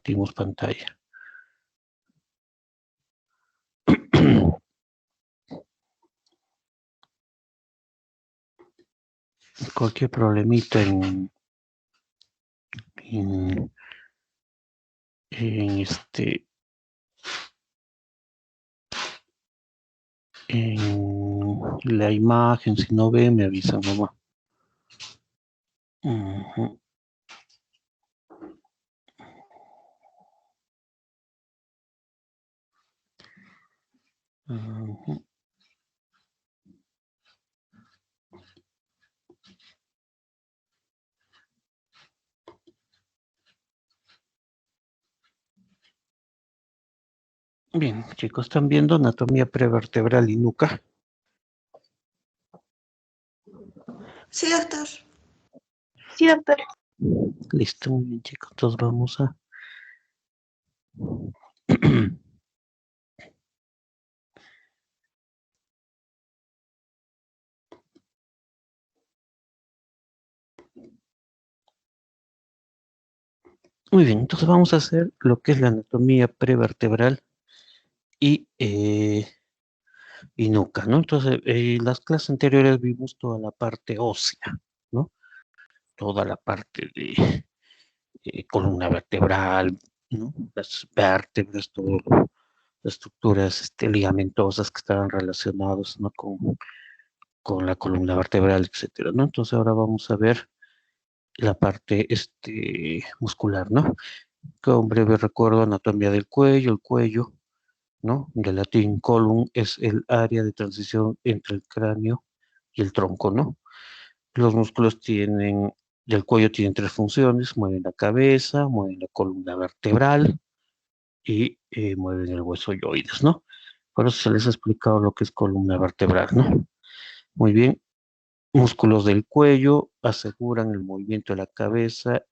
compartimos pantalla. Cualquier problemita en la imagen, si no ve, me avisan nomás. Bien, chicos, ¿están viendo anatomía prevertebral y nuca? Sí, doctor. Sí, doctor. Listo, muy bien, chicos. Entonces vamos a... Muy bien, entonces vamos a hacer lo que es la anatomía prevertebral y nuca, ¿no? Entonces, en las clases anteriores vimos toda la parte ósea, ¿no? Toda la parte de columna vertebral, ¿no? Las vértebras, todas las estructuras ligamentosas que estaban relacionadas, ¿no? con la columna vertebral, etcétera, ¿no? Entonces ahora vamos a ver la parte muscular, ¿no? Con breve recuerdo, anatomía del cuello, el cuello, ¿no? De latín column es el área de transición entre el cráneo y el tronco, ¿no? Los músculos del cuello tienen tres funciones: mueven la cabeza, mueven la columna vertebral y mueven el hueso yoides, ¿no? Por eso se les ha explicado lo que es columna vertebral, ¿no? Muy bien. Músculos del cuello aseguran el movimiento de la cabeza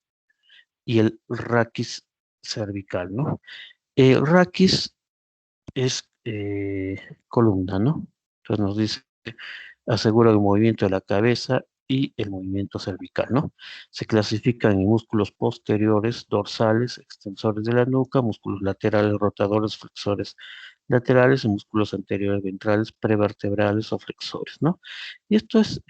y el raquis cervical, ¿no? El raquis es columna, ¿no? Entonces nos dice, asegura el movimiento de la cabeza y el movimiento cervical, ¿no? Se clasifican en músculos posteriores, dorsales, extensores de la nuca, músculos laterales, rotadores, flexores laterales, y músculos anteriores, ventrales, prevertebrales o flexores, ¿no? Y esto es...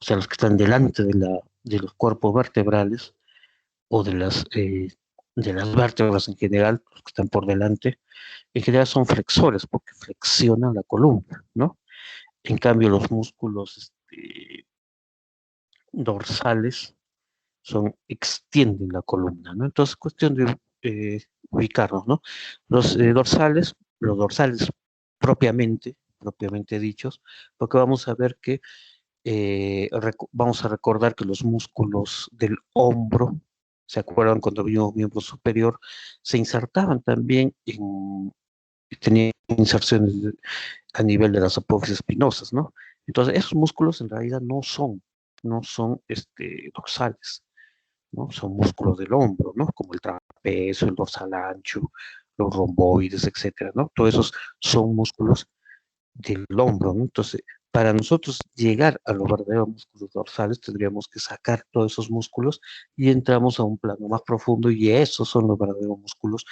o sea, los que están delante de los cuerpos vertebrales o de las vértebras en general, los que están por delante, en general son flexores porque flexionan la columna, ¿no? En cambio, los músculos dorsales extienden la columna, ¿no? Entonces, cuestión de ubicarnos, ¿no? Los dorsales propiamente dichos, porque vamos a ver que vamos a recordar que los músculos del hombro, ¿se acuerdan cuando vimos miembro superior? Se insertaban también tenían inserciones a nivel de las apófisis espinosas, ¿no? Entonces, esos músculos en realidad no son dorsales, ¿no? Son músculos del hombro, ¿no? Como el trapecio, el dorsal ancho, los romboides, etcétera, ¿no? Todos esos son músculos del hombro, ¿no? Entonces, para nosotros llegar a los verdaderos músculos dorsales, tendríamos que sacar todos esos músculos y entramos a un plano más profundo, y esos son los verdaderos músculos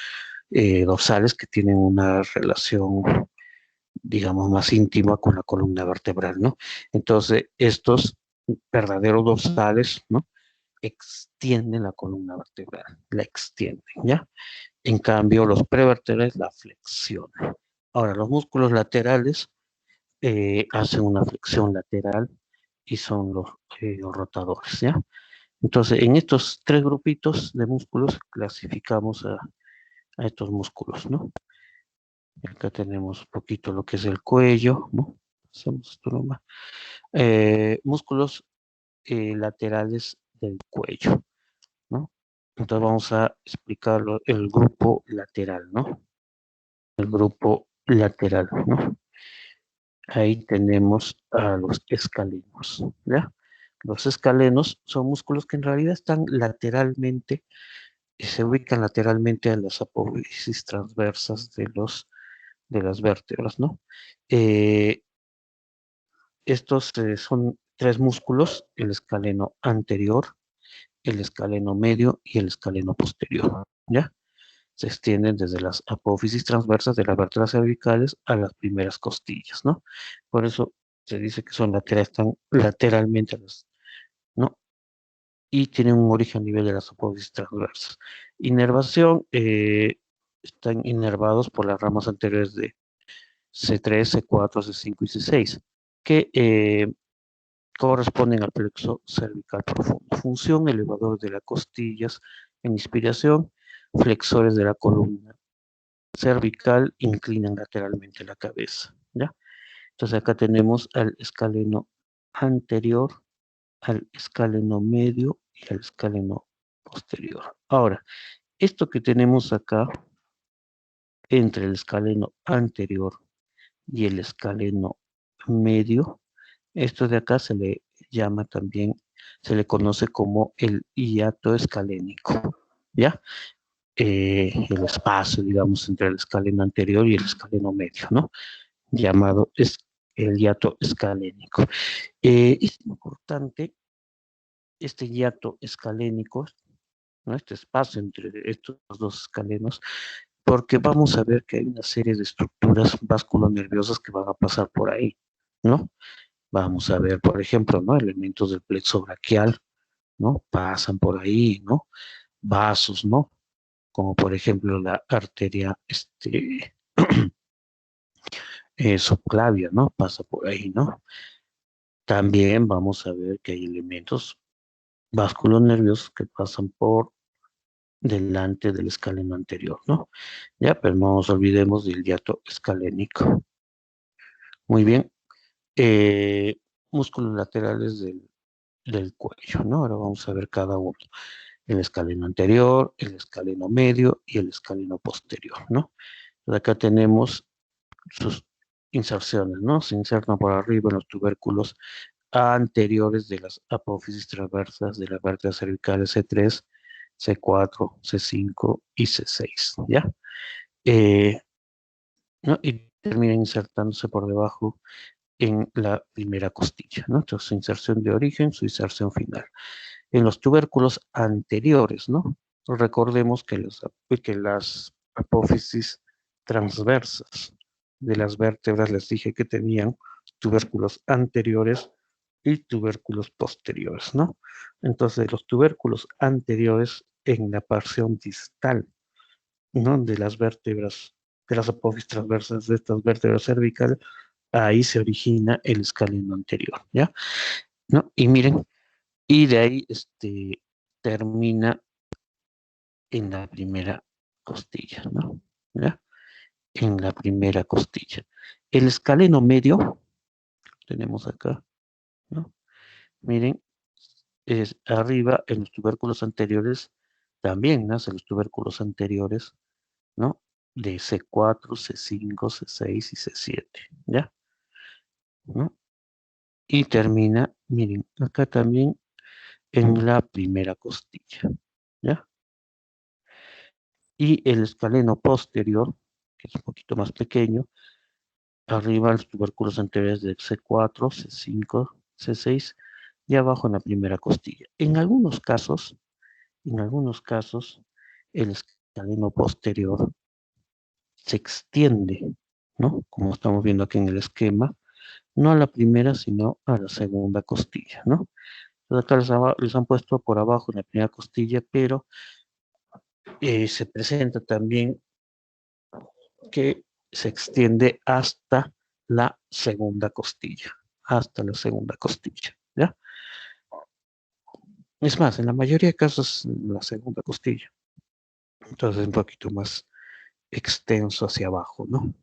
dorsales, que tienen una relación, digamos, más íntima con la columna vertebral, ¿no? Entonces, estos verdaderos dorsales, ¿no? Extienden la columna vertebral, la extienden, ¿ya? En cambio, los prevertebrales la flexionan. Ahora, los músculos laterales hacen una flexión lateral y son los rotadores, ¿ya? Entonces, en estos tres grupitos de músculos clasificamos a estos músculos, ¿no? Acá tenemos un poquito lo que es el cuello, ¿no? Hacemos esto nomás. Músculos laterales del cuello, ¿no? Entonces vamos a explicarlo, el grupo lateral, ¿no? El grupo lateral, ¿no? Ahí tenemos a los escalenos, ¿ya? Los escalenos son músculos que en realidad están lateralmente, y se ubican lateralmente a las apófisis transversas de las vértebras, ¿no? estos son tres músculos, el escaleno anterior, el escaleno medio y el escaleno posterior, ¿ya? Se extienden desde las apófisis transversas de las vértebras cervicales a las primeras costillas, ¿no? Por eso se dice que son laterales, están lateralmente, ¿no? Y tienen un origen a nivel de las apófisis transversas. Inervación, están inervados por las ramas anteriores de C3, C4, C5 y C6, que corresponden al plexo cervical profundo. Función, elevador de las costillas en inspiración, flexores de la columna cervical, inclinan lateralmente la cabeza, ¿ya? Entonces acá tenemos al escaleno anterior, al escaleno medio y al escaleno posterior. Ahora, esto que tenemos acá entre el escaleno anterior y el escaleno medio, esto de acá se le llama también, se le conoce como el hiato escalénico, ¿ya? El espacio, digamos, entre el escaleno anterior y el escaleno medio, ¿no? Llamado el hiato escalénico. Es importante este hiato escalénico, ¿no? Este espacio entre estos dos escalenos, porque vamos a ver que hay una serie de estructuras vasculonerviosas que van a pasar por ahí, ¿no? Vamos a ver, por ejemplo, ¿no? Elementos del plexo braquial, ¿no? Pasan por ahí, ¿no? Vasos, ¿no? Como por ejemplo la arteria subclavia, ¿no? Pasa por ahí, ¿no? También vamos a ver que hay elementos vasculonerviosos que pasan por delante del escaleno anterior, ¿no? Ya, pero no nos olvidemos del hiato escalénico. Muy bien. Eh, Músculos laterales del cuello, ¿no? Ahora vamos a ver cada uno. El escaleno anterior, el escaleno medio y el escaleno posterior, ¿no? Entonces acá tenemos sus inserciones, ¿no? Se insertan por arriba en los tubérculos anteriores de las apófisis transversas de las vértebras cervicales C3, C4, C5 y C6, ¿ya? ¿No? Y termina insertándose por debajo en la primera costilla, ¿no? Entonces, su inserción de origen, su inserción final. En los tubérculos anteriores, ¿no? Recordemos que las apófisis transversas de las vértebras, les dije que tenían tubérculos anteriores y tubérculos posteriores, ¿no? Entonces, los tubérculos anteriores en la porción distal, ¿no? De las vértebras, de las apófisis transversas de estas vértebras cervicales, ahí se origina el escaleno anterior, ¿ya? ¿No? Y miren, y de ahí termina en la primera costilla, ¿no? ¿Ya? En la primera costilla. El escaleno medio, tenemos acá, ¿no? Miren, es arriba en los tubérculos anteriores, también nacen los tubérculos anteriores, ¿no? De C4, C5, C6 y C7, ¿ya? ¿No? Y termina, miren, acá también en la primera costilla, ¿ya? Y el escaleno posterior, que es un poquito más pequeño, arriba los tubérculos anteriores de C4, C5, C6 y abajo en la primera costilla. En algunos casos, el escaleno posterior se extiende, ¿no? Como estamos viendo aquí en el esquema, no a la primera, sino a la segunda costilla, ¿no? Entonces acá les han puesto por abajo en la primera costilla, pero se presenta también que se extiende hasta la segunda costilla, ¿ya? Es más, en la mayoría de casos, la segunda costilla. Entonces, un poquito más extenso hacia abajo, ¿no?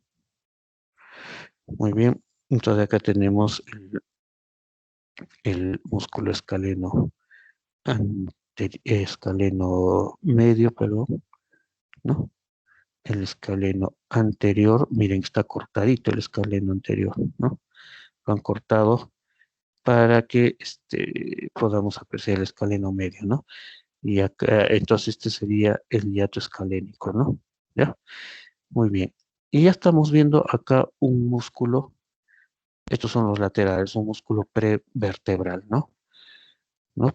Muy bien. Entonces, acá tenemos el músculo escaleno, escaleno medio, perdón, ¿no? El escaleno anterior, miren, está cortadito el escaleno anterior, ¿no? Lo han cortado para que podamos apreciar el escaleno medio, ¿no? Y acá, entonces este sería el hiato escalénico, ¿no? ¿Ya? Muy bien. Y ya estamos viendo acá un músculo Estos son los laterales, un músculo prevertebral, ¿no?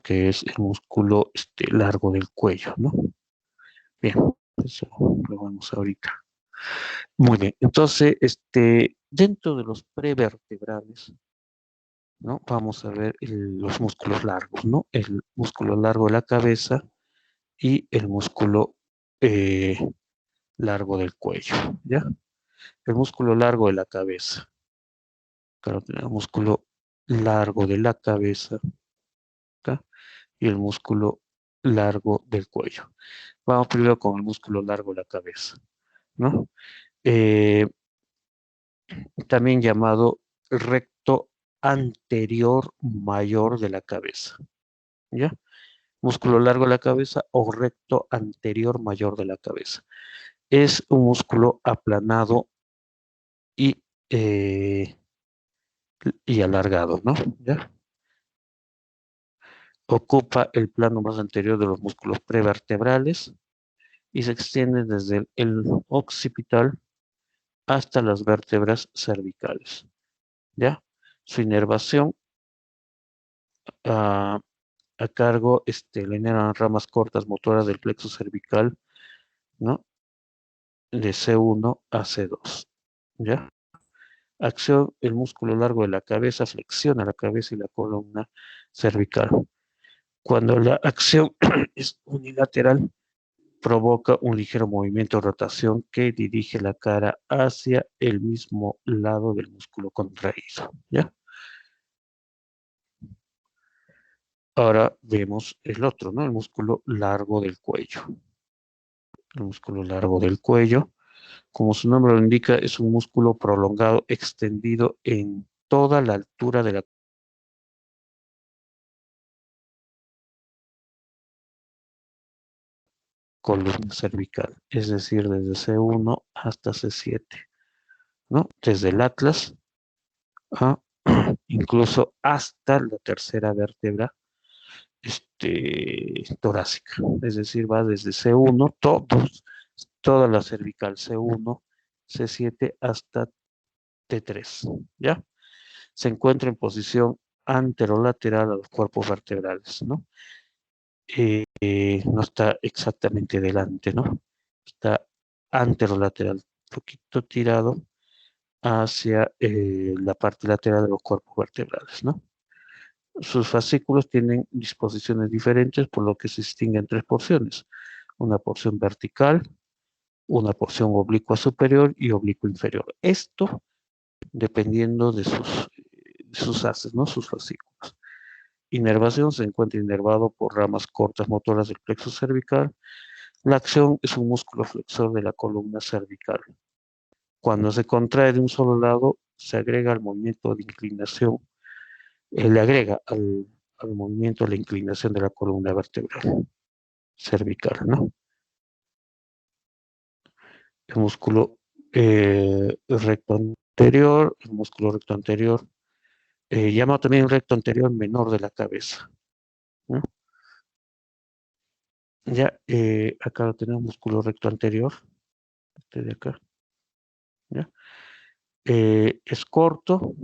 Que es el músculo largo del cuello, ¿no? Bien, eso lo vamos ahorita. Muy bien, entonces, dentro de los prevertebrales, ¿no? Vamos a ver los músculos largos, ¿no? El músculo largo de la cabeza y el músculo eh, largo del cuello, ¿ya? El músculo largo de la cabeza. Claro, tenemos músculo largo de la cabeza, ¿tá? Y el músculo largo del cuello. Vamos primero con el músculo largo de la cabeza, ¿no? Eh, También llamado recto anterior mayor de la cabeza, ¿ya? Músculo largo de la cabeza o recto anterior mayor de la cabeza. Es un músculo aplanado y, eh, y alargado, ¿no? ¿Ya? Ocupa el plano más anterior de los músculos prevertebrales y se extiende desde el occipital hasta las vértebras cervicales, ¿ya? Su inervación a, a cargo le generan ramas cortas motoras del plexo cervical, ¿no? De C1 a C2, ¿ya? Acción, el músculo largo de la cabeza flexiona la cabeza y la columna cervical. Cuando la acción es unilateral, provoca un ligero movimiento de rotación que dirige la cara hacia el mismo lado del músculo contraído, ¿ya? Ahora vemos el otro, ¿no? El músculo largo del cuello. El músculo largo del cuello, como su nombre lo indica, es un músculo prolongado extendido en toda la altura de la columna cervical, es decir, desde C1 hasta C7, ¿no? Desde el atlas a incluso hasta la tercera vértebra torácica, es decir, va desde C1, toda la cervical C1, C7 hasta T3, ¿ya? Se encuentra en posición anterolateral a los cuerpos vertebrales, ¿no? No está exactamente delante, ¿no? Está anterolateral, un poquito tirado hacia la parte lateral de los cuerpos vertebrales, ¿no? Sus fascículos tienen disposiciones diferentes, por lo que se distinguen tres porciones. Una porción vertical, una porción oblicua superior y oblicua inferior. Esto dependiendo de sus haces, ¿no? Sus fascículos. Inervación se encuentra inervado por ramas cortas motoras del plexo cervical. La acción es un músculo flexor de la columna cervical. Cuando se contrae de un solo lado, se agrega al movimiento de inclinación, le agrega al movimiento la inclinación de la columna vertebral cervical, ¿no? El músculo recto anterior, el músculo recto anterior, llamado también recto anterior menor de la cabeza, ¿no? Ya, acá tenemos músculo recto anterior, este de acá, ¿ya? Es corto,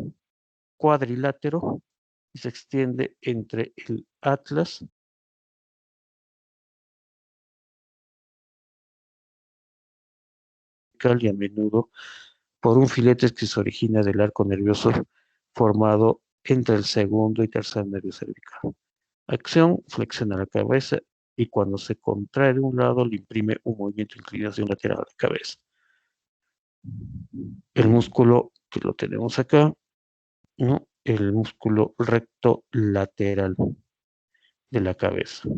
cuadrilátero y se extiende entre el atlas y a menudo por un filete que se origina del arco nervioso formado entre el segundo y tercer nervio cervical. Acción, flexiona la cabeza y cuando se contrae de un lado le imprime un movimiento de inclinación lateral de la cabeza. El músculo que lo tenemos acá, ¿no? El músculo recto lateral de la cabeza.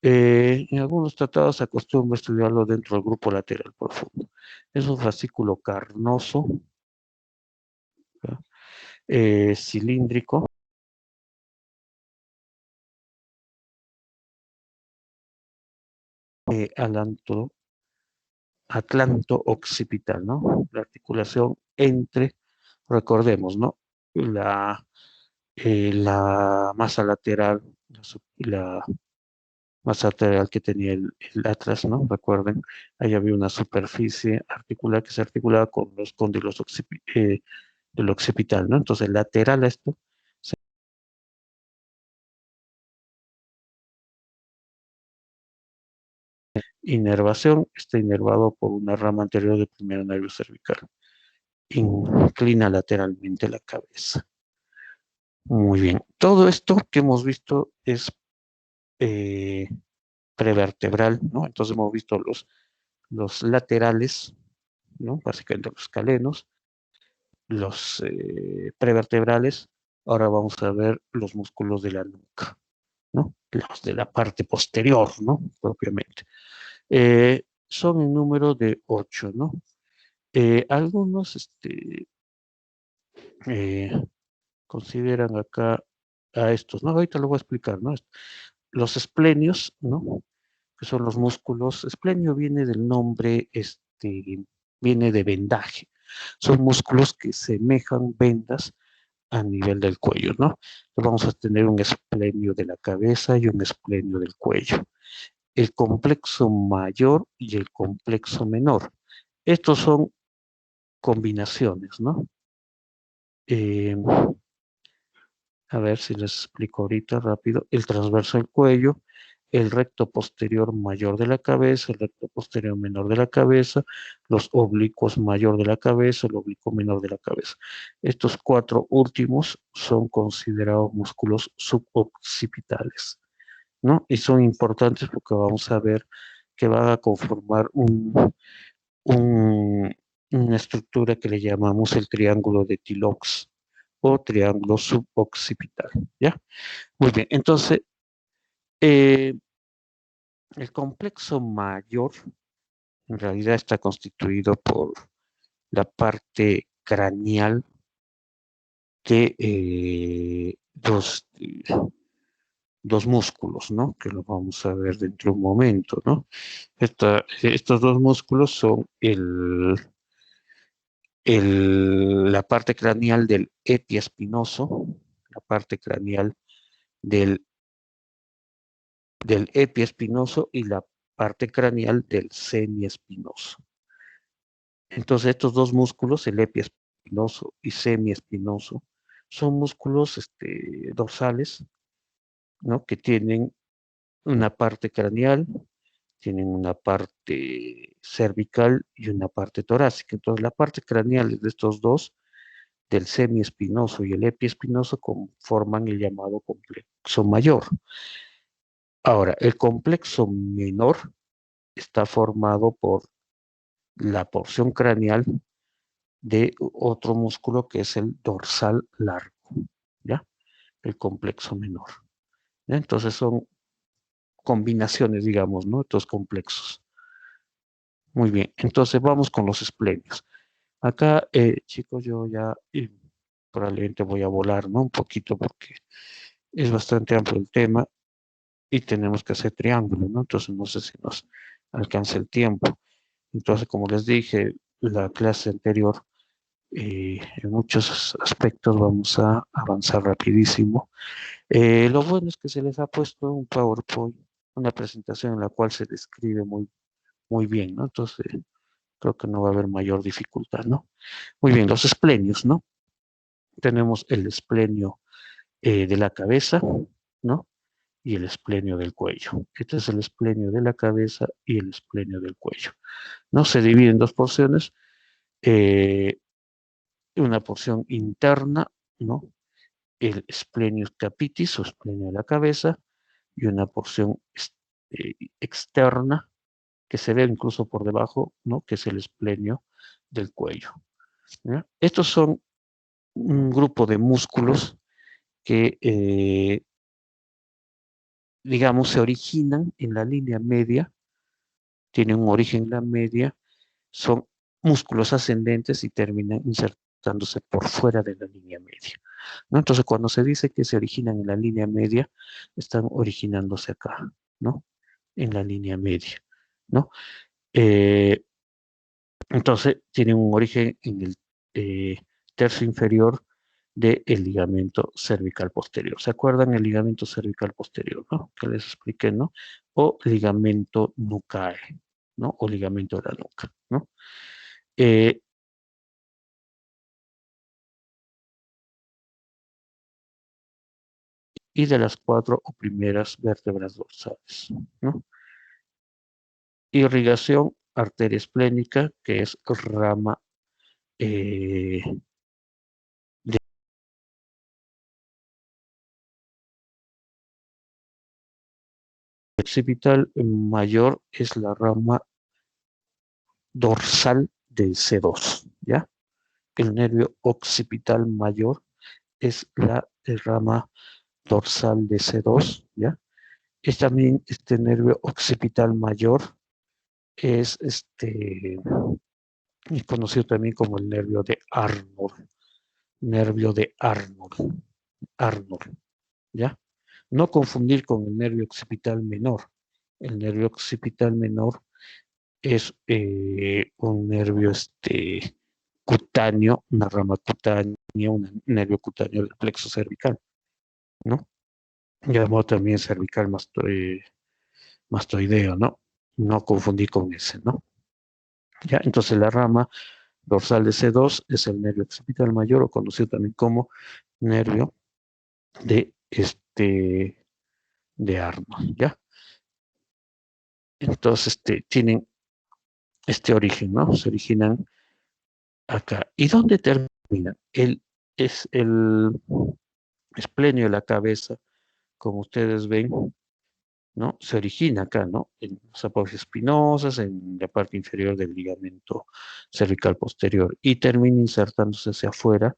En algunos tratados se acostumbra estudiarlo dentro del grupo lateral profundo. Es un fascículo carnoso, cilíndrico, atlanto-occipital, ¿no? La articulación entre, recordemos, ¿no? La masa lateral, la masa lateral que tenía el atlas, ¿no? Recuerden, ahí había una superficie articular que se articulaba con los cóndilos del occipital, ¿no? Entonces, lateral a esto, inervación, está inervado por una rama anterior del primer nervio cervical. Inclina lateralmente la cabeza. Muy bien. Todo esto que hemos visto es prevertebral, ¿no? Entonces hemos visto los laterales, ¿no? Básicamente los calenos, los prevertebrales. Ahora vamos a ver los músculos de la nuca, ¿no? Los de la parte posterior, ¿no? Propiamente. Son en número de 8, ¿no? Algunos eh, consideran acá a estos, ¿no? Ahorita lo voy a explicar, ¿no? Los esplenios, ¿no? Que son los músculos. Esplenio viene del nombre, viene de vendaje. Son músculos que semejan vendas a nivel del cuello, ¿no? Entonces vamos a tener un esplenio de la cabeza y un esplenio del cuello. El complexo mayor y el complexo menor. Estos son combinaciones, ¿no? Eh, a ver si les explico ahorita rápido. El transverso del cuello, el recto posterior mayor de la cabeza, el recto posterior menor de la cabeza, los oblicuos mayor de la cabeza, el oblicuo menor de la cabeza. Estos 4 últimos son considerados músculos suboccipitales, ¿no? Y son importantes porque vamos a ver que van a conformar una estructura que le llamamos el triángulo de Tillaux o triángulo suboccipital, ¿ya? Muy bien, entonces, eh, el complexo mayor en realidad está constituido por la parte craneal de dos músculos, ¿no? Que lo vamos a ver dentro de un momento, ¿no? Estos dos músculos son la parte craneal del epiespinoso, la parte craneal del, del epiespinoso y la parte craneal del semiespinoso. Entonces, estos dos músculos, el epiespinoso y semiespinoso, son músculos dorsales, ¿no? Que tienen una parte craneal, tienen una parte cervical y una parte torácica. Entonces, la parte craneal de estos dos, del semiespinoso y el epiespinoso, conforman el llamado complexo mayor. Ahora, el complexo menor está formado por la porción craneal de otro músculo que es el dorsal largo, ¿ya? El complexo menor, ¿ya? Entonces son combinaciones, digamos, ¿no? Estos complexos. Muy bien, entonces vamos con los esplenios. Acá, chicos, yo ya probablemente voy a volar, ¿no? Un poquito porque es bastante amplio el tema y tenemos que hacer triángulo, ¿no? Entonces no sé si nos alcanza el tiempo. Entonces, como les dije, la clase anterior, en muchos aspectos vamos a avanzar rapidísimo. Lo bueno es que se les ha puesto un PowerPoint, una presentación en la cual se describe muy bien, ¿no? Entonces, creo que no va a haber mayor dificultad, ¿no? Muy bien, los esplenios, ¿no? Tenemos el esplenio de la cabeza, ¿no? Y el esplenio del cuello. Este es el esplenio de la cabeza y el esplenio del cuello, ¿no? Se divide en dos porciones, eh, una porción interna, ¿no? El splenius capitis o esplenio de la cabeza y una porción externa que se ve incluso por debajo, ¿no? Que es el esplenio del cuello, ¿ya? Estos son un grupo de músculos que, digamos, se originan en la línea media, tienen un origen en la media, son músculos ascendentes y terminan insertándose por fuera de la línea media, ¿no? Entonces, cuando se dice que se originan en la línea media, están originándose acá, ¿no? En la línea media, ¿no? Eh, entonces, tienen un origen en el tercio inferior del ligamento cervical posterior. ¿Se acuerdan el ligamento cervical posterior, ¿no? Que les expliqué, ¿no? O ligamento nucae, ¿no? O ligamento de la nuca, ¿no? Eh, y de las 4 o primeras vértebras dorsales, ¿no? Irrigación, arteria esplénica, que es rama eh, de occipital mayor, es la rama dorsal del C2, ¿ya? El nervio occipital mayor es la rama dorsal de C2, ¿ya? Es también este nervio occipital mayor es conocido también como el nervio de Arnold, ¿ya? No confundir con el nervio occipital menor. El nervio occipital menor es un nervio cutáneo, una rama cutánea, un nervio cutáneo del plexo cervical, ¿no? Llamado también cervical mastoideo, ¿no? No confundir con ese, ¿no? ¿Ya? Entonces la rama dorsal de C2 es el nervio occipital mayor o conocido también como nervio de de Arnold, ¿ya? Entonces tienen este origen, ¿no? Se originan acá. ¿Y dónde terminan? Es el esplenio de la cabeza, como ustedes ven, ¿no? Se origina acá, ¿no? En las apófisis espinosas, en la parte inferior del ligamento cervical posterior y termina insertándose hacia afuera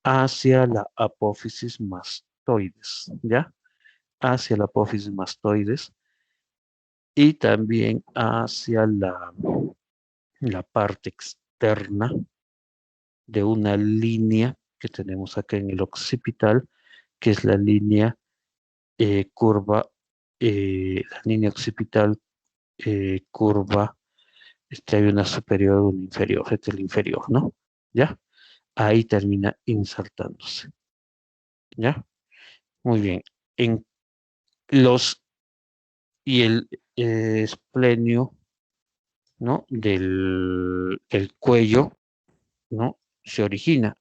hacia la apófisis mastoides, ¿ya? Hacia la apófisis mastoides y también hacia la parte externa de una línea que tenemos acá en el occipital, que es la línea curva, la línea occipital curva, hay una superior y una inferior, este es el inferior, ¿no? ¿Ya? Ahí termina insertándose, ¿ya? Muy bien. En los, y el esplenio, ¿no? Del cuello, ¿no? Se origina,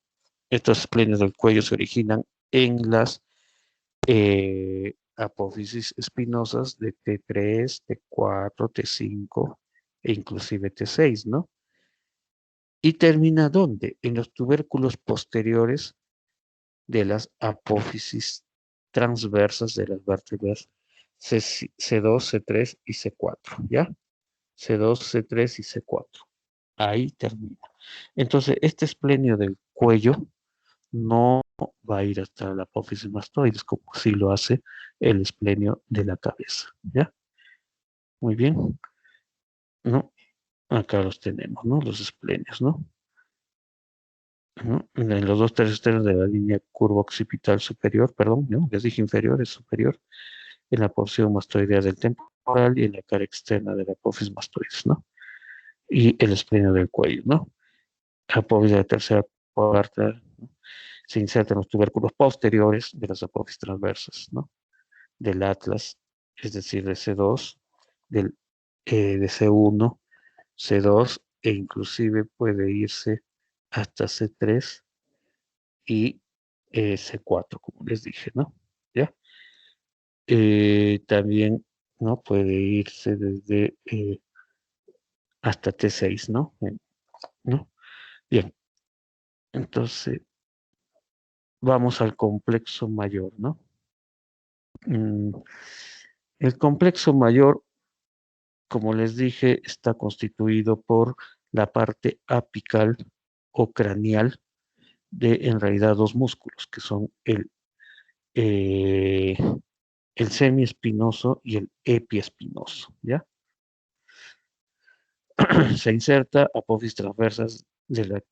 estos esplenios del cuello se originan en las apófisis espinosas de T3, T4, T5 e inclusive T6, ¿no? ¿Y termina dónde? En los tubérculos posteriores de las apófisis transversas de las vértebras C2, C3 y C4, ¿ya? C2, C3 y C4. Ahí termina. Entonces, este esplenio del cuello no va a ir hasta la apófisis mastoides, como si lo hace el esplenio de la cabeza, ¿ya? Muy bien, ¿no? Acá los tenemos, ¿no? Los esplenios, ¿no? ¿No? En los dos tercios externos de la línea curva occipital superior, perdón, ¿no? Les dije inferior, es superior, en la porción mastoidea del temporal y en la cara externa de la apófisis mastoides, ¿no? Y el esplenio del cuello, ¿no? Apófisis de la tercera cuarta, ¿no? Se insertan los tubérculos posteriores de las apófisis transversas, ¿no? Del atlas, es decir, de C2, de C1, C2 e inclusive puede irse hasta C3 y C4, como les dije, ¿no? ¿Ya? También, ¿no? Puede irse desde hasta T6, ¿no? ¿No? Bien, entonces vamos al complexo mayor, ¿no? Mm, el complexo mayor, como les dije, está constituido por la parte apical o craneal de en realidad dos músculos, que son eh, el semiespinoso y el epiespinoso, ¿ya? Se inserta apófisis transversas de las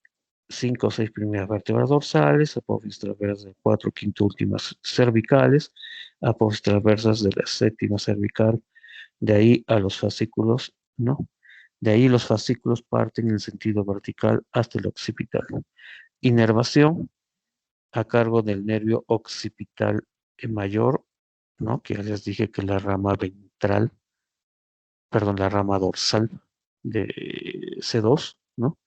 5 o 6 primeras vértebras dorsales, apófisis transversas de 4 quinto últimas cervicales, apófisis transversas de la séptima cervical, de ahí a los fascículos, ¿no? De ahí los fascículos parten en sentido vertical hasta el occipital. Inervación a cargo del nervio occipital mayor, ¿no? Que ya les dije que la rama ventral, perdón, la rama dorsal de C2, ¿no?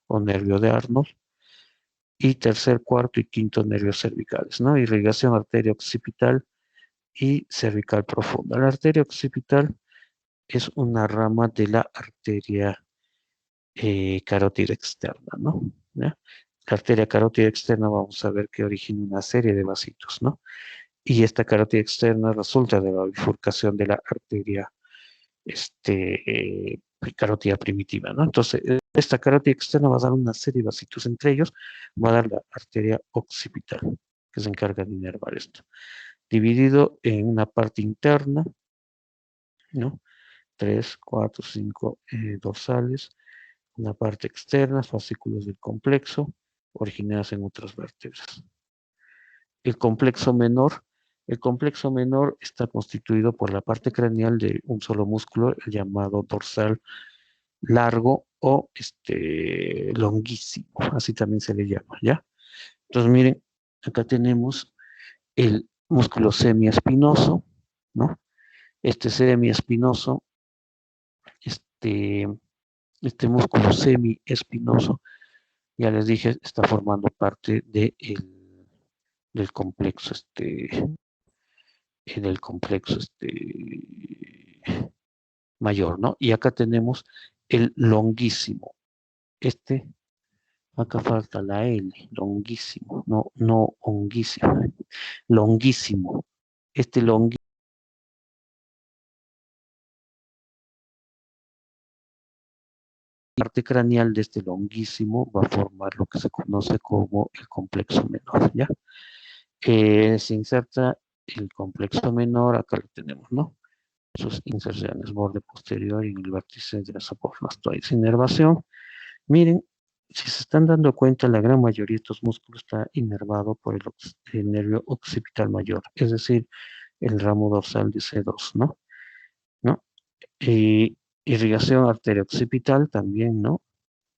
O nervio de Arnold. y tercer, cuarto y quinto nervios cervicales, ¿no? Irrigación arteria occipital y cervical profunda. La arteria occipital es una rama de la arteria carótida externa, ¿no? ¿Ya? La arteria carótida externa vamos a ver que origina una serie de vasitos, ¿no? Y esta carótida externa resulta de la bifurcación de la arteria carótida primitiva, ¿no? Entonces, esta carótida externa va a dar una serie de vasitos, entre ellos va a dar la arteria occipital, que se encarga de inervar esto. Dividido en una parte interna, ¿no? 3, 4, 5 dorsales, una parte externa, fascículos del complexo, originadas en otras vértebras. El complexo menor está constituido por la parte craneal de un solo músculo, el llamado dorsal largo o longuísimo, así también se le llama, ¿ya? Entonces miren, acá tenemos el músculo semiespinoso, ¿no? Este semiespinoso, este, este músculo semiespinoso, ya les dije, está formando parte del complejo del complejo mayor, ¿no? Y acá tenemos el longuísimo. Acá falta la L, longuísimo, no honguísimo, longuísimo. Longuísimo, la parte craneal de este longuísimo va a formar lo que se conoce como el complexo menor, ¿ya? Se inserta el complexo menor, acá lo tenemos, ¿no? Sus inserciones, borde posterior y en el vértice de las apófisis, inervación. Miren, si se están dando cuenta, la gran mayoría de estos músculos está inervado por el nervio occipital mayor, es decir, el ramo dorsal de C2, ¿no? ¿No? Irrigación arteria occipital también, ¿no?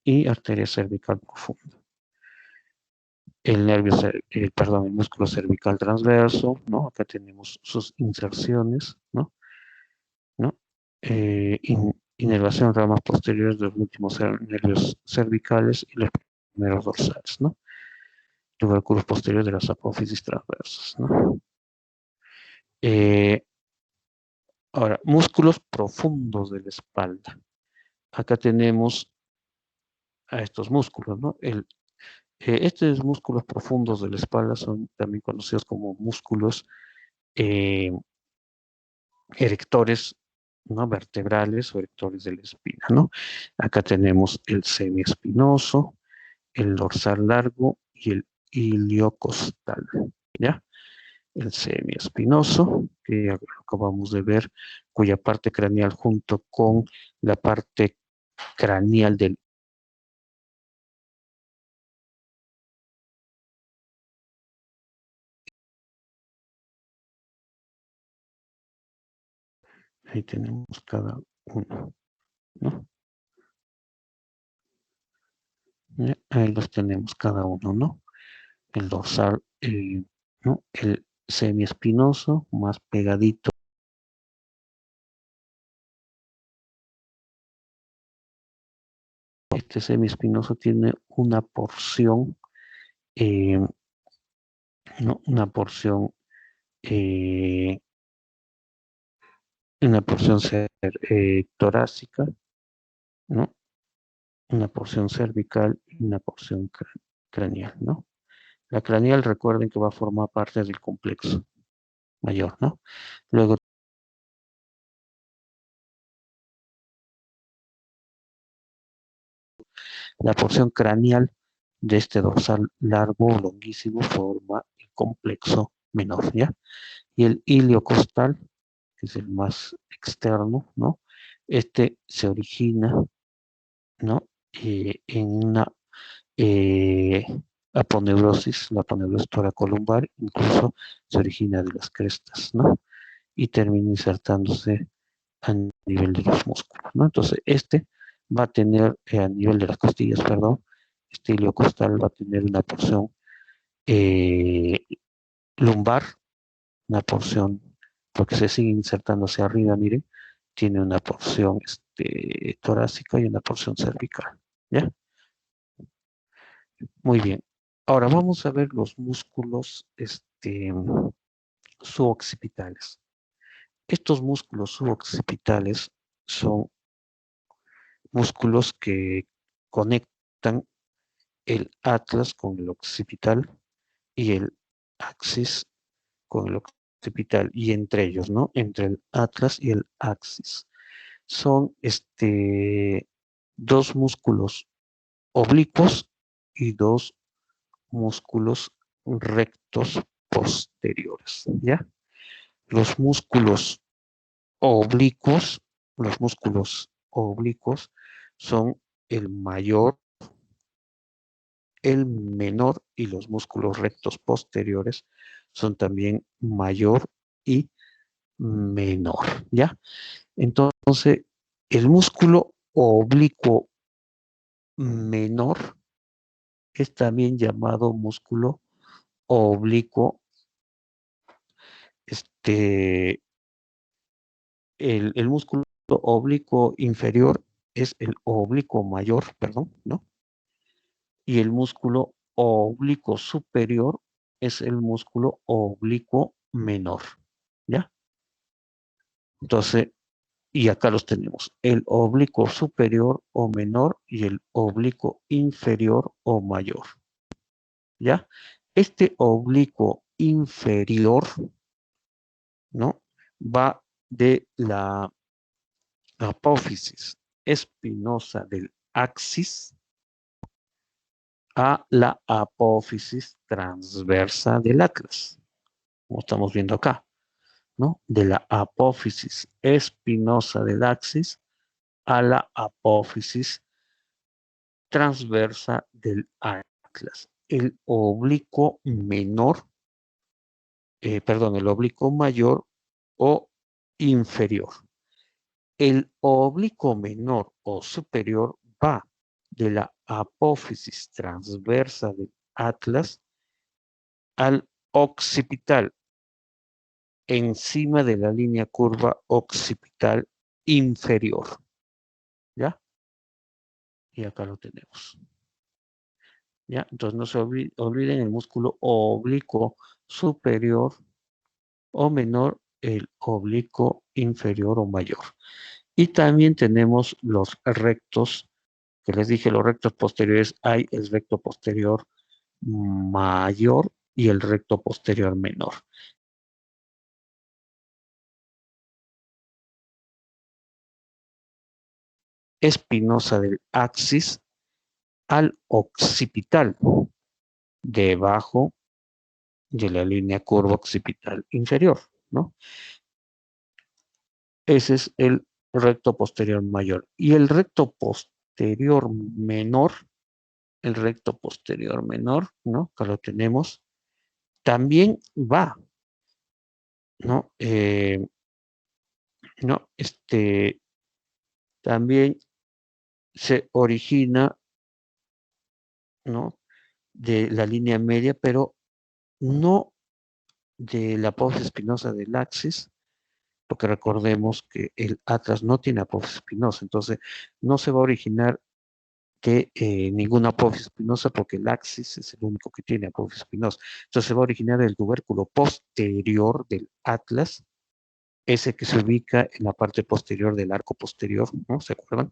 Y arteria cervical profunda. El músculo cervical transverso, ¿no? Acá tenemos sus inserciones, ¿no? ¿No? Inervación ramas posteriores de los últimos nervios cervicales y los primeros dorsales, ¿no? Tubérculos posteriores de las apófisis transversas, ¿no? Ahora, músculos profundos de la espalda. Acá tenemos a estos músculos, ¿no? Estos músculos profundos de la espalda son también conocidos como músculos eh, erectores, ¿no? Vertebrales o erectores de la espina, ¿no? Acá tenemos el semiespinoso, el dorsal largo y el iliocostal, ¿ya? El semiespinoso, que acabamos de ver, cuya parte craneal junto con la parte craneal del ahí tenemos cada uno, ¿no? Ahí los tenemos cada uno, ¿no? El dorsal, ¿no? El semiespinoso más pegadito. Este semiespinoso tiene una porción, eh, ¿no? Eh, una porción torácica, ¿no? Una porción cervical y una porción craneal, ¿no? La craneal, recuerden que va a formar parte del complejo mayor, ¿no? Luego, la porción craneal de este dorsal largo o longuísimo forma el complexo menor, ¿ya? Y el iliocostal, que es el más externo, ¿no? Se origina, ¿no? En una eh, aponeurosis, la aponeurosis toracolumbar, incluso se origina de las crestas, ¿no? Y termina insertándose a nivel de los músculos, ¿no? Entonces, va a tener, a nivel de las costillas, perdón, este iliocostal va a tener una porción eh, lumbar, una porción, porque se sigue insertando hacia arriba, miren, tiene una porción torácica y una porción cervical, ¿ya? Muy bien. Ahora vamos a ver los músculos suboccipitales. Estos músculos suboccipitales son músculos que conectan el atlas con el occipital y el axis con el occipital, y entre ellos, ¿no? Entre el atlas y el axis. Son dos músculos oblicuos y dos músculos rectos posteriores, ¿ya? Los músculos oblicuos, los músculos oblicuos son el mayor, el menor, y los músculos rectos posteriores son también mayor y menor, ¿ya? Entonces, el músculo oblicuo menor es también llamado músculo oblicuo, el músculo oblicuo inferior es el oblicuo mayor, perdón, ¿no? Y el músculo oblicuo superior es el músculo oblicuo menor, ¿ya? Entonces, y acá los tenemos, el oblicuo superior o menor y el oblicuo inferior o mayor, ¿ya? Este oblicuo inferior, ¿no? Va de la apófisis espinosa del axis a la apófisis transversa del atlas, como estamos viendo acá, ¿no? De la apófisis espinosa del axis a la apófisis transversa del atlas. El oblicuo menor, el oblicuo mayor o inferior. El oblicuo menor o superior va de la apófisis transversa del atlas al occipital, encima de la línea curva occipital inferior, ¿ya? Y acá lo tenemos, ¿ya? Entonces no se olviden el músculo oblicuo superior o menor, el oblicuo inferior o mayor. Y también tenemos los rectos, que les dije, los rectos posteriores, hay el recto posterior mayor y el recto posterior menor. Espinosa del axis al occipital, debajo de la línea curva occipital inferior, ¿no? Ese es el recto posterior mayor. Y el recto posterior menor, ¿no? Que lo tenemos, también va, ¿no? ¿No? También se origina, ¿no? De la línea media, pero no de la apófisis espinosa del axis, porque recordemos que el atlas no tiene apófisis espinosa, entonces no se va a originar de ninguna apófisis espinosa porque el axis es el único que tiene apófisis espinosa. Entonces se va a originar el tubérculo posterior del atlas, ese que se ubica en la parte posterior del arco posterior, ¿no? ¿Se acuerdan?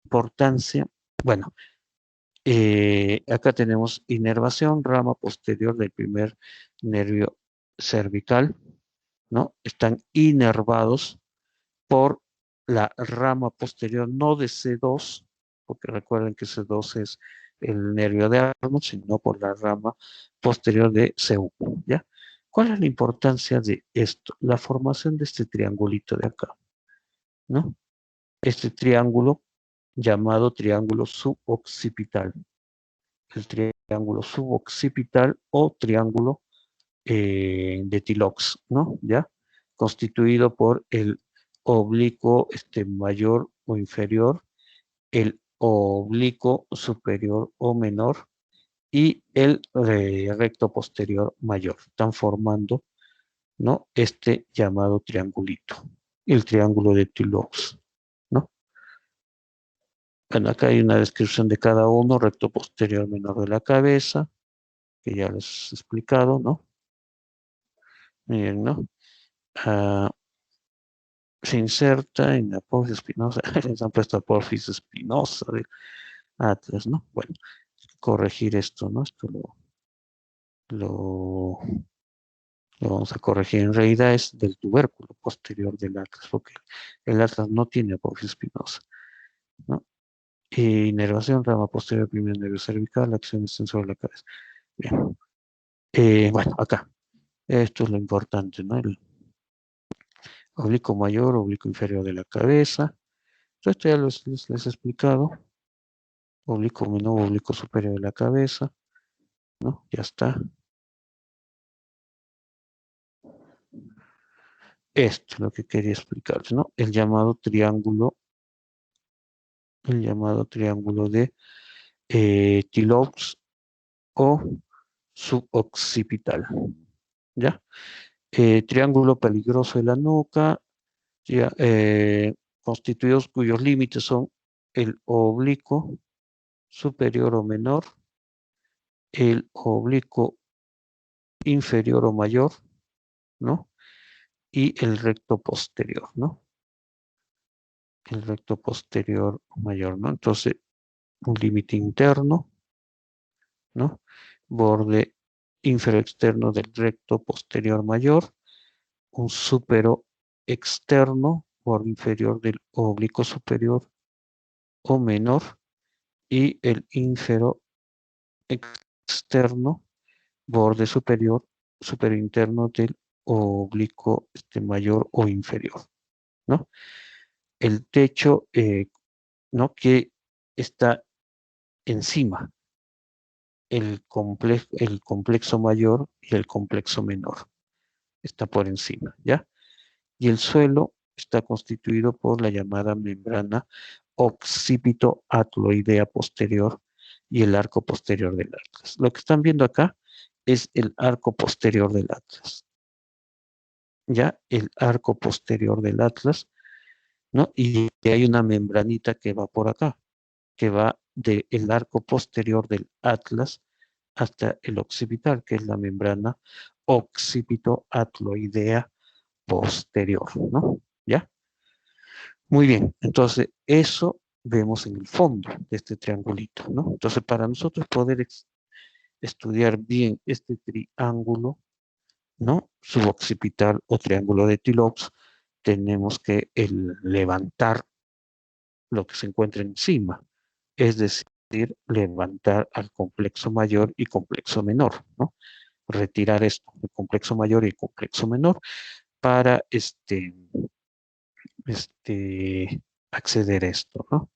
Importancia, bueno, acá tenemos inervación, rama posterior del primer nervio cervical, ¿no? Están inervados por la rama posterior, no de C2, porque recuerden que C2 es el nervio de Arnold, sino por la rama posterior de C1, ¿ya? ¿Cuál es la importancia de esto? La formación de este triangulito de acá, ¿no? Este triángulo llamado triángulo suboccipital. El triángulo suboccipital o triángulo de Tilox, ¿no? ¿Ya? Constituido por el oblicuo mayor o inferior, el oblicuo superior o menor y el recto posterior mayor. Están formando, ¿no? Este llamado triangulito, el triángulo de Tilox, ¿no? Bueno, acá hay una descripción de cada uno, recto posterior menor de la cabeza, que ya les he explicado, ¿no? Miren, ¿no? Se inserta en la apófisis espinosa, les han puesto apófisis espinosa del Atlas, ¿no? Bueno, corregir esto, ¿no? Esto lo vamos a corregir. En realidad es del tubérculo posterior del Atlas, porque el Atlas no tiene apófisis espinosa, ¿no? Inervación, rama posterior, primer nervio cervical, acción extensora de la cabeza. Bien. Bueno, acá. Esto es lo importante, ¿no? El oblicuo mayor, oblicuo inferior de la cabeza. Entonces, esto ya les he explicado. Oblicuo menor, oblicuo superior de la cabeza, ¿no? Ya está. Esto es lo que quería explicarles, ¿no? El llamado triángulo de Tilloux o suboccipital, ¿ya? Triángulo peligroso de la nuca, ya, constituidos cuyos límites son el oblicuo superior o menor, el oblicuo inferior o mayor, ¿no? Y el recto posterior, ¿no? El recto posterior mayor, ¿no? Entonces, un límite interno, ¿no? Borde inferior externo del recto posterior mayor, un súpero externo, borde inferior del oblicuo superior o menor, y el inferior externo, borde superior interno del oblicuo mayor o inferior, ¿no? El techo, ¿no? Que está encima, el complexo mayor y el complexo menor, está por encima, ¿ya? Y el suelo está constituido por la llamada membrana occipito-atloidea posterior y el arco posterior del atlas. Lo que están viendo acá es el arco posterior del atlas, ¿ya? El arco posterior del atlas, ¿no? Y hay una membranita que va por acá, que va del arco posterior del atlas hasta el occipital, que es la membrana occipito-atloidea posterior, ¿no? ¿Ya? Muy bien, entonces eso vemos en el fondo de este triangulito, ¿no? Entonces, para nosotros poder estudiar bien este triángulo, ¿no? Suboccipital o triángulo de Tilloux, tenemos que levantar lo que se encuentra encima, es decir, levantar al complexo mayor y complexo menor, ¿no? Retirar esto, el complexo mayor y el complexo menor, para acceder a esto, ¿no?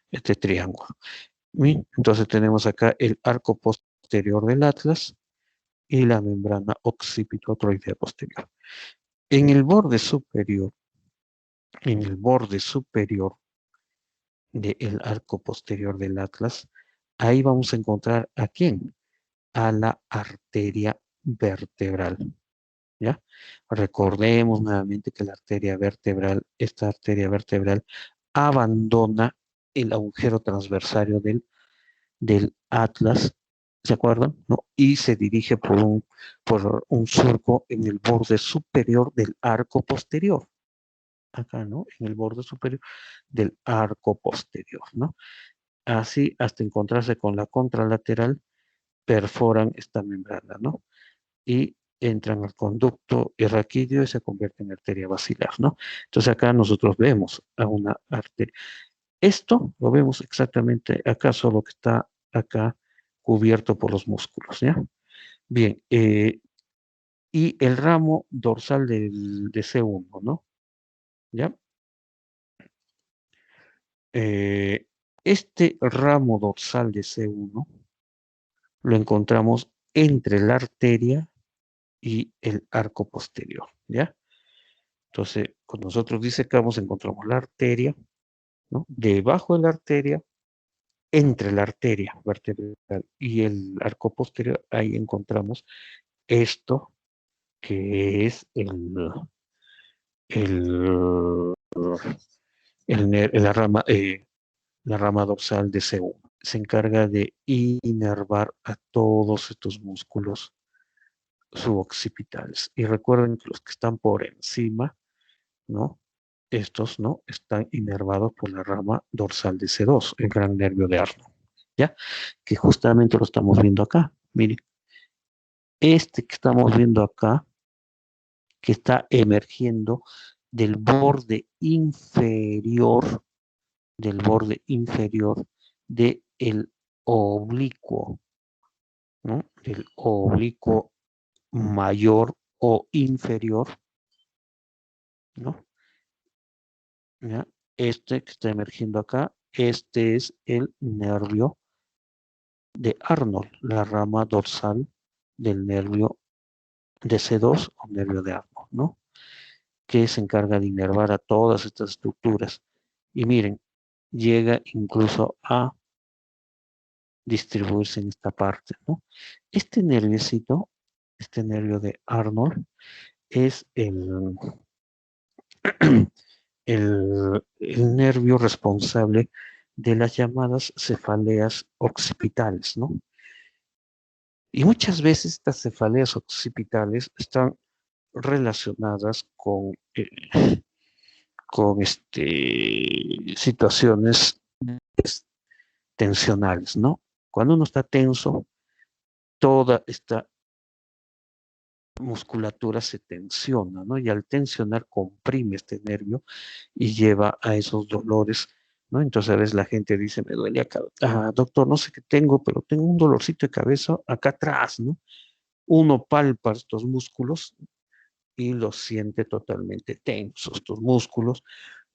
Este triángulo. Bien, entonces tenemos acá el arco posterior del atlas y la membrana occipito-atloidea posterior. En el borde superior, del arco posterior del atlas, ahí vamos a encontrar ¿a quién? A la arteria vertebral, ¿ya? Recordemos nuevamente que esta arteria vertebral abandona el agujero transversario del atlas, ¿se acuerdan? ¿No? Y se dirige por un surco en el borde superior del arco posterior. Acá, ¿no? En el borde superior del arco posterior, ¿no? Así, hasta encontrarse con la contralateral, perforan esta membrana, ¿no? Y entran al conducto raquídeo y se convierte en arteria basilar, ¿no? Entonces acá nosotros vemos a una arteria. Esto lo vemos exactamente acá, solo que está acá cubierto por los músculos, ¿ya? Bien, y el ramo dorsal de C1, ¿no? ¿Ya? Este ramo dorsal de C1 lo encontramos entre la arteria y el arco posterior, ¿ya? Entonces, cuando nosotros disecamos, encontramos la arteria, ¿no? Debajo de la arteria, entre la arteria vertebral y el arco posterior, ahí encontramos esto que es el, la rama la rama dorsal de C1. Se encarga de inervar a todos estos músculos suboccipitales. Y recuerden que los que están por encima, ¿no? Estos, ¿no? Están inervados por la rama dorsal de C2, el gran nervio de Arnold, ¿ya? Que justamente lo estamos viendo acá. Miren, este que estamos viendo acá, que está emergiendo del borde inferior del oblicuo, ¿no? Del oblicuo mayor o inferior, ¿no? ¿Ya? Este que está emergiendo acá, este es el nervio de Arnold, la rama dorsal del nervio de C2 o nervio de Arnold, ¿no? Que se encarga de inervar a todas estas estructuras. Y miren, llega incluso a distribuirse en esta parte, ¿no? Este nerviocito, este nervio de Arnold, es el nervio responsable de las llamadas cefaleas occipitales, ¿no? Y muchas veces estas cefaleas occipitales están relacionadas con situaciones tensionales, ¿no? Cuando uno está tenso, toda esta musculatura se tensiona, ¿no? Y al tensionar comprime este nervio y lleva a esos dolores, ¿no? Entonces a veces la gente dice, me duele acá, doctor, no sé qué tengo, pero tengo un dolorcito de cabeza acá atrás, ¿no? Uno palpa estos músculos y los siente totalmente tensos, estos músculos,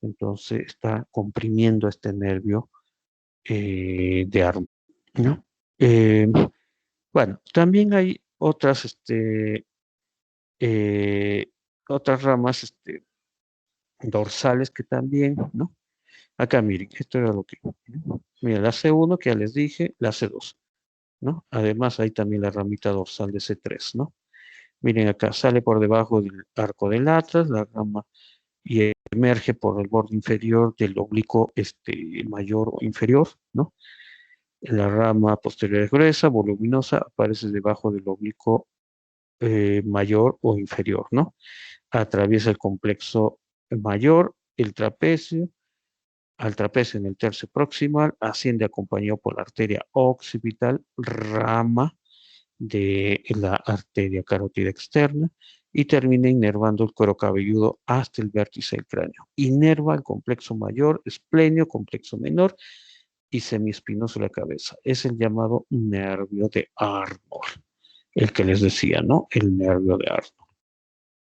entonces está comprimiendo este nervio de Arnold, ¿no? Eh, bueno, también hay eh, otras ramas dorsales que también, ¿no? Acá miren, esto era lo que, ¿no? Miren, la C1 que ya les dije, la C2, ¿no? Además hay también la ramita dorsal de C3, ¿no? Miren acá, sale por debajo del arco del atlas, la rama y emerge por el borde inferior del oblicuo mayor o inferior, ¿no? La rama posterior es gruesa, voluminosa, aparece debajo del oblicuo mayor o inferior, ¿no? Atraviesa el complexo mayor, el trapecio, al trapecio en el tercio proximal, asciende acompañado por la arteria occipital, rama de la arteria carótida externa y termina inervando el cuero cabelludo hasta el vértice del cráneo. Inerva el complejo mayor, esplenio, complejo menor y semiespinoso de la cabeza. Es el llamado nervio de Arnold, el que les decía, ¿no? El nervio de Arnold,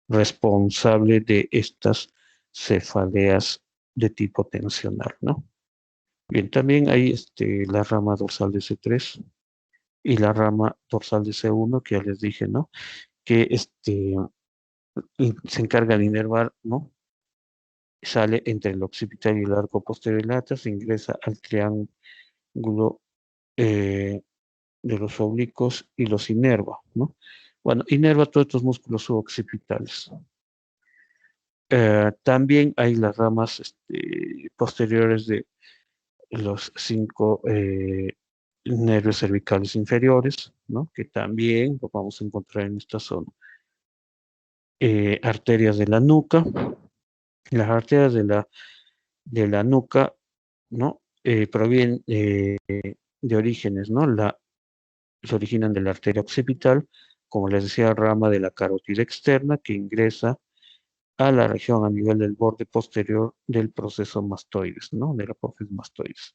responsable de estas cefaleas de tipo tensional, ¿no? Bien, también hay la rama dorsal de C3 y la rama dorsal de C1, que ya les dije, ¿no? Que se encarga de inervar, ¿no? Sale entre el occipital y el arco posterior del atlas, ingresa al triángulo de los oblicuos y los inerva, ¿no? Bueno, inerva todos estos músculos suboccipitales. También hay las ramas posteriores de los 5 nervios cervicales inferiores, ¿no? Que también lo vamos a encontrar en esta zona. Arterias de la nuca. Las arterias de la nuca, ¿no? Provienen de orígenes, ¿no? Se originan de la arteria occipital, como les decía, rama de la carótida externa que ingresa a la región a nivel del borde posterior del proceso mastoides, ¿no? De la apófisis mastoides.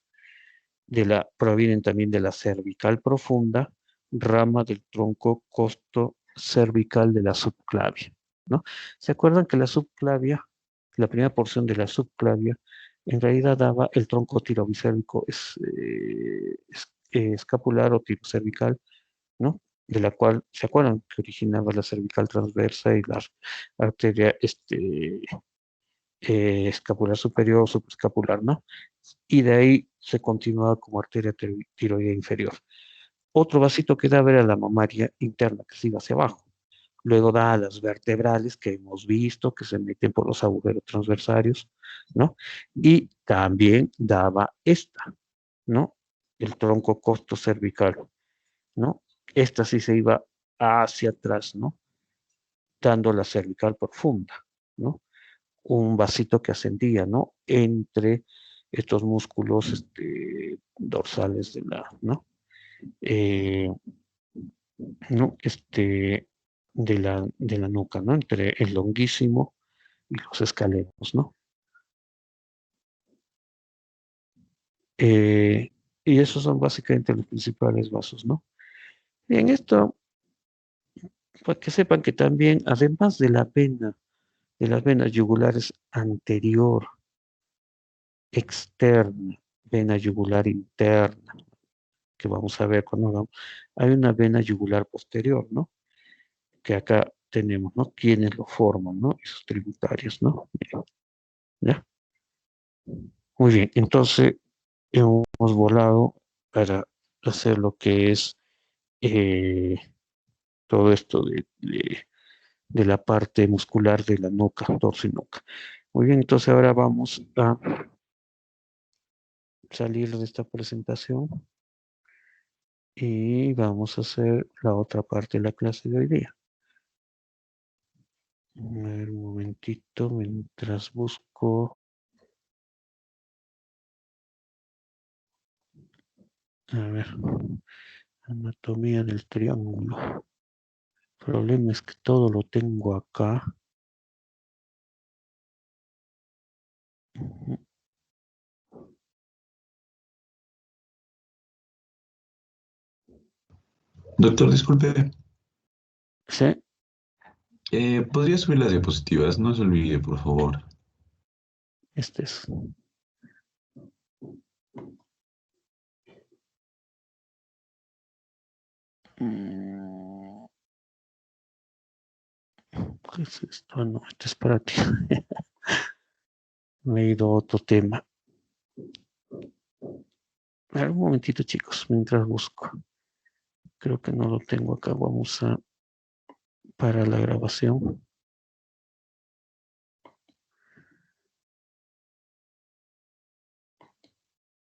Provienen también de la cervical profunda, rama del tronco costo cervical de la subclavia, ¿no? ¿Se acuerdan que la subclavia, la primera porción de la subclavia, en realidad daba el tronco tirobicérvico escapular o tirocervical, ¿no? De la cual, ¿se acuerdan que originaba la cervical transversa y la arteria escapular superior o subescapular, ¿no? Y de ahí se continuaba como arteria tiroidea inferior. Otro vasito que da era la mamaria interna, que sigue hacia abajo. Luego da a las vertebrales que hemos visto, que se meten por los agujeros transversarios, ¿no? Y también daba esta, ¿no? El tronco costocervical, ¿no? Esta sí se iba hacia atrás, ¿no? Dando la cervical profunda, ¿no? Un vasito que ascendía, ¿no? Entre estos músculos dorsales de la, ¿no? Eh, ¿no? De la nuca, ¿no? Entre el longuísimo y los escalenos, ¿no? Y esos son básicamente los principales vasos, ¿no? Bien, esto, para que sepan que también, además de la vena, de las venas yugulares anterior, externa, vena yugular interna, que vamos a ver cuando vamos, hay una vena yugular posterior, ¿no? Que acá tenemos, ¿no? Quienes lo forman, ¿no? Esos tributarios, ¿no? Miren, ¿ya? Muy bien, entonces hemos volado para hacer lo que es eh, todo esto de la parte muscular de la nuca, dorso y nuca. Muy bien, entonces ahora vamos a salir de esta presentación y vamos a hacer la otra parte de la clase de hoy día. A ver, un momentito mientras busco. A ver, anatomía del triángulo. El problema es que todo lo tengo acá. Doctor, disculpe, ¿Sí? ¿podría subir las diapositivas? No se olvide, por favor. Este es. ¿Qué es esto? Ah, no, este es para ti. Me he ido a otro tema. A ver, un momentito, chicos, mientras busco. Creo que no lo tengo acá. Vamos a para la grabación.